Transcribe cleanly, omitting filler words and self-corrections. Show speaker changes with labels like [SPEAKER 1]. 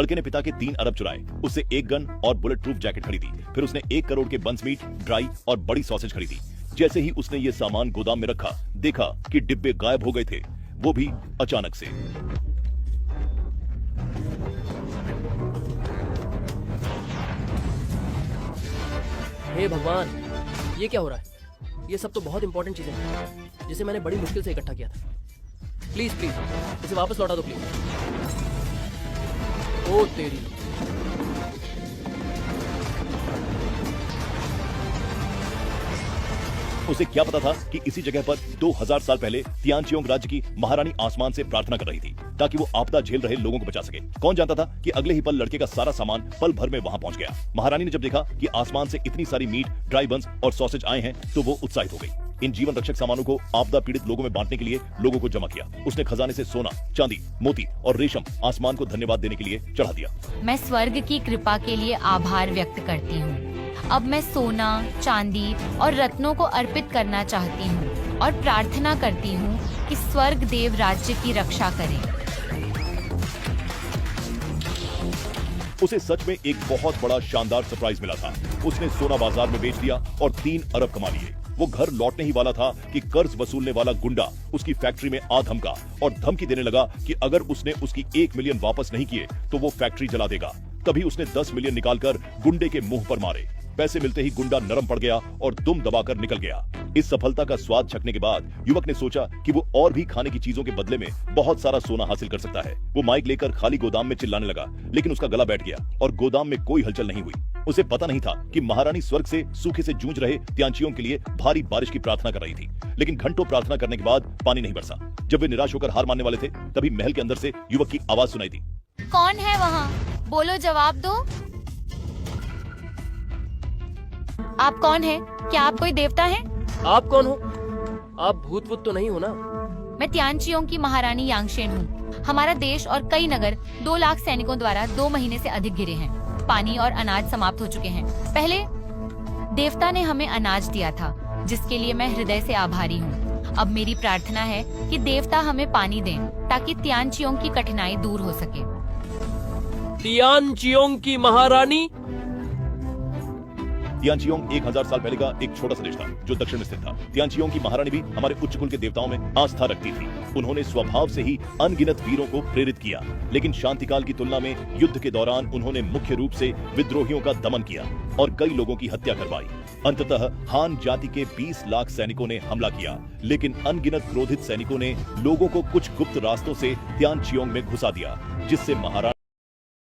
[SPEAKER 1] लड़के ने पिता के 3 अरब चुराए, उससे 1 गन और बुलेट प्रूफ जैकेट खरीदी। फिर उसने 1 करोड़ के बंस मीट, ड्राई और बड़ी सॉसेज खरीदी। जैसे ही उसने ये सामान गोदाम में रखा, देखा कि डिब्बे गायब हो गए थे, वो भी अचानक से।
[SPEAKER 2] हे भगवान, ये क्या हो रहा है? ये सब तो बहुत इंपॉर्टेंट चीजें हैं जिसे मैंने बड़ी मुश्किल से इकट्ठा किया था। प्लीज प्लीज इसे वापस लौटा दो प्लीज। ओ तेरी।
[SPEAKER 1] उसे क्या पता था कि इसी जगह पर 2000 साल पहले तियानचियोंग राज्य की महारानी आसमान से प्रार्थना कर रही थी ताकि वो आपदा झेल रहे लोगों को बचा सके। कौन जानता था कि अगले ही पल लड़के का सारा सामान पल भर में वहां पहुंच गया। महारानी ने जब देखा कि आसमान से इतनी सारी मीट, ड्राई बंस और सॉसेज आए हैं तो वो उत्साहित हो गई। इन जीवन रक्षक सामानों को आपदा पीड़ित लोगों में बांटने के लिए लोगों को जमा किया। उसने खजाने से सोना, चांदी, मोती और रेशम आसमान को धन्यवाद देने के लिए चढ़ा दिया।
[SPEAKER 3] मैं स्वर्ग की कृपा के लिए आभार व्यक्त करती हूँ। अब मैं सोना, चांदी और रत्नों को अर्पित करना चाहती हूँ और प्रार्थना करती हूँ कि स्वर्ग देव राज्य की रक्षा करें।
[SPEAKER 1] उसे सच में एक बहुत बड़ा शानदार सरप्राइज मिला था। उसने सोना बाजार में बेच दिया और 3 अरब कमा लिए। वो घर लौटने ही वाला था कि कर्ज वसूलने वाला गुंडा उसकी फैक्ट्री में आ धमका और धमकी देने लगा कि अगर उसने उसकी 1 मिलियन वापस नहीं किए तो वो फैक्ट्री जला देगा। तभी उसने 10 मिलियन निकालकर गुंडे के मुंह पर मारे। पैसे मिलते ही गुंडा नरम पड़ गया और दुम दबाकर निकल गया। इस सफलता का स्वाद चखने के बाद युवक ने सोचा कि वो और भी खाने की चीजों के बदले में बहुत सारा सोना हासिल कर सकता है। वो माइक लेकर खाली गोदाम में चिल्लाने लगा, लेकिन उसका गला बैठ गया और गोदाम में कोई हलचल नहीं हुई। उसे पता नहीं था कि महारानी स्वर्ग से सूखे से जूझ रहे तियानचियों के लिए भारी बारिश की प्रार्थना कर रही थी। लेकिन घंटों प्रार्थना करने के बाद पानी नहीं बरसा। जब वे निराश होकर हार मानने वाले थे, तभी महल के अंदर से युवक की आवाज सुनाई दी।
[SPEAKER 3] कौन है वहाँ? बोलो, जवाब दो। आप कौन हैं? क्या आप कोई देवता हैं?
[SPEAKER 2] आप कौन हो? आप भूत वूत तो नहीं हो ना?
[SPEAKER 3] मैं तियानचियोंग की महारानी यांगशेन हूँ। हमारा देश और कई नगर 2 लाख सैनिकों द्वारा 2 महीने से अधिक घिरे हैं। पानी और अनाज समाप्त हो चुके हैं। पहले देवता ने हमें अनाज दिया था, जिसके लिए मैं हृदय से आभारी हूँ। अब मेरी प्रार्थना है कि देवता हमें पानी दें ताकि तियानचियोंग की कठिनाई दूर हो सके।
[SPEAKER 2] तियानचियोंग की महारानी।
[SPEAKER 1] तियानचियोंग 1000 साल पहले का एक छोटा सा देश था जो दक्षिण में स्थित था। तियानचियोंग की महारानी भी हमारे उच्च कुल के देवताओं में आस्था रखती थी। उन्होंने स्वभाव से ही अनगिनत वीरों को प्रेरित किया, लेकिन शांतिकाल की तुलना में युद्ध के दौरान उन्होंने मुख्य रूप से विद्रोहियों का दमन किया और कई लोगों की हत्या करवाई। अंततः हान जाति के 20 लाख सैनिकों ने हमला किया, लेकिन अनगिनत क्रोधित सैनिकों ने लोगों को कुछ गुप्त रास्तों से तियानचियोंग में घुसा दिया, जिससे महारानी